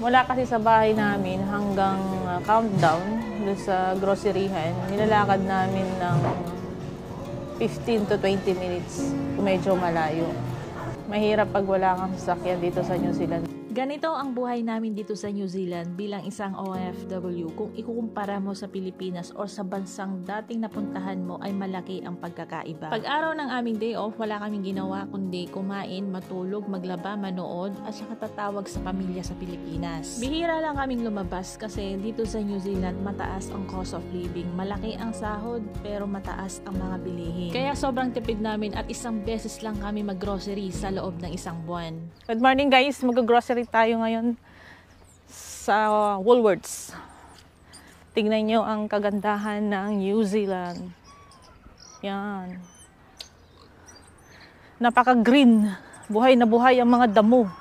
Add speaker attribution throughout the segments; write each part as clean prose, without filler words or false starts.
Speaker 1: Mula kasi sa bahay namin hanggang Countdown, doon sa groceryhan, nilalakad namin ng 15 to 20 minutes, medyo malayo. Mahirap pag wala kang sasakyan dito sa New Zealand.
Speaker 2: Ganito ang buhay namin dito sa New Zealand bilang isang OFW. Kung ikukumpara mo sa Pilipinas o sa bansang dating napuntahan mo ay malaki ang pagkakaiba. Pag araw ng aming day off, wala kaming ginawa kundi kumain, matulog, maglaba, manood at saka tatawag sa pamilya sa Pilipinas. Bihira lang kaming lumabas kasi dito sa New Zealand mataas ang cost of living. Malaki ang sahod pero mataas ang mga bilihin. Kaya sobrang tipid namin at isang beses lang kami mag-grocery sa loob ng isang buwan.
Speaker 1: Good morning guys, mag-grocery tayo ngayon sa Woolworths. Tingnan nyo ang kagandahan ng New Zealand. Yan. Napaka-green. Buhay na buhay ang mga damo.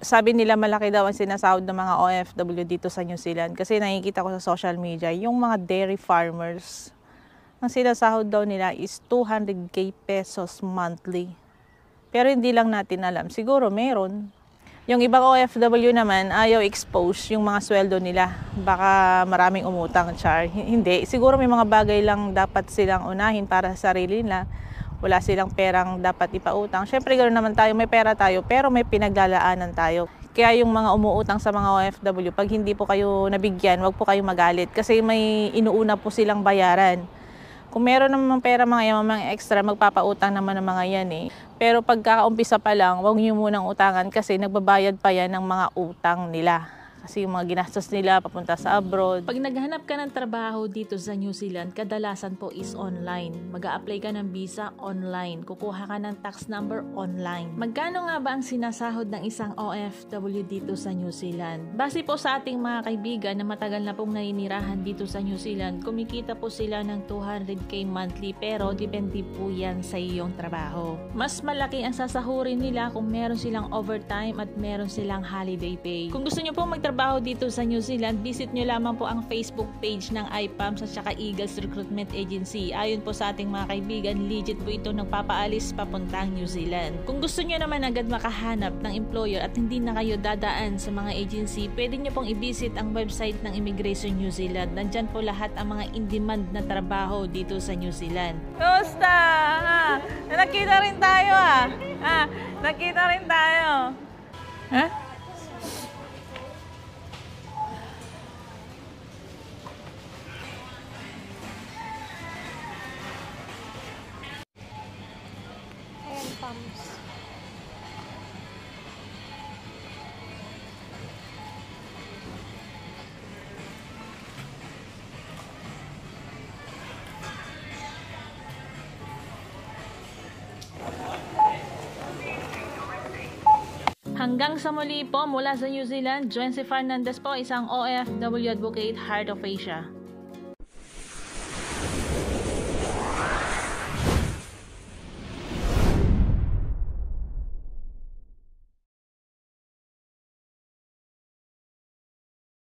Speaker 1: Sabi nila malaki daw ang sinasahod ng mga OFW dito sa New Zealand. Kasi nakikita ko sa social media, yung mga dairy farmers, ang sinasahod daw nila is 200k pesos monthly. Pero hindi lang natin alam. Siguro meron. Yung ibang OFW naman, ayaw expose yung mga sweldo nila. Baka maraming umutang, char. Hindi. Siguro may mga bagay lang dapat silang unahin para sa sarili nila. Wala silang perang dapat ipautang. Siyempre, ganoon naman tayo. May pera tayo, pero may pinaglalaanan tayo. Kaya yung mga umuutang sa mga OFW, pag hindi po kayo nabigyan, wag po kayo magalit. Kasi may inuuna po silang bayaran. Kung meron naman pera mga extra, magpapautang naman ng mga yan eh. Pero pagkakaumpisa pa lang, huwag nyo munang utangan kasi nagbabayad pa yan ng mga utang nila. Kasi yung mga ginastos nila papunta sa abroad.
Speaker 2: Pag naghanap ka ng trabaho dito sa New Zealand, kadalasan po is online. Mag-a-apply ka ng visa online. Kukuha ka ng tax number online. Magkano nga ba ang sinasahod ng isang OFW dito sa New Zealand? Base po sa ating mga kaibigan na matagal na pong naninirahan dito sa New Zealand, kumikita po sila ng 200k monthly pero depende po yan sa iyong trabaho. Mas malaki ang sasahurin nila kung meron silang overtime at meron silang holiday pay. Kung gusto nyo po magtrabaho dito sa New Zealand, visit nyo lamang po ang Facebook page ng IPAMS at saka Eagles Recruitment Agency. Ayon po sa ating mga kaibigan, legit po ito nagpapaalis papuntang New Zealand. Kung gusto nyo naman agad makahanap ng employer at hindi na kayo dadaan sa mga agency, pwede nyo pong i-visit ang website ng Immigration New Zealand. Nandyan po lahat ang mga in-demand na trabaho dito sa New Zealand.
Speaker 1: Kumusta? Nakita rin tayo Nakita rin tayo.
Speaker 2: Hanggang sa muli po mula sa New Zealand, Joancy Fernandez po, isang OFW advocate, Heart of Asia.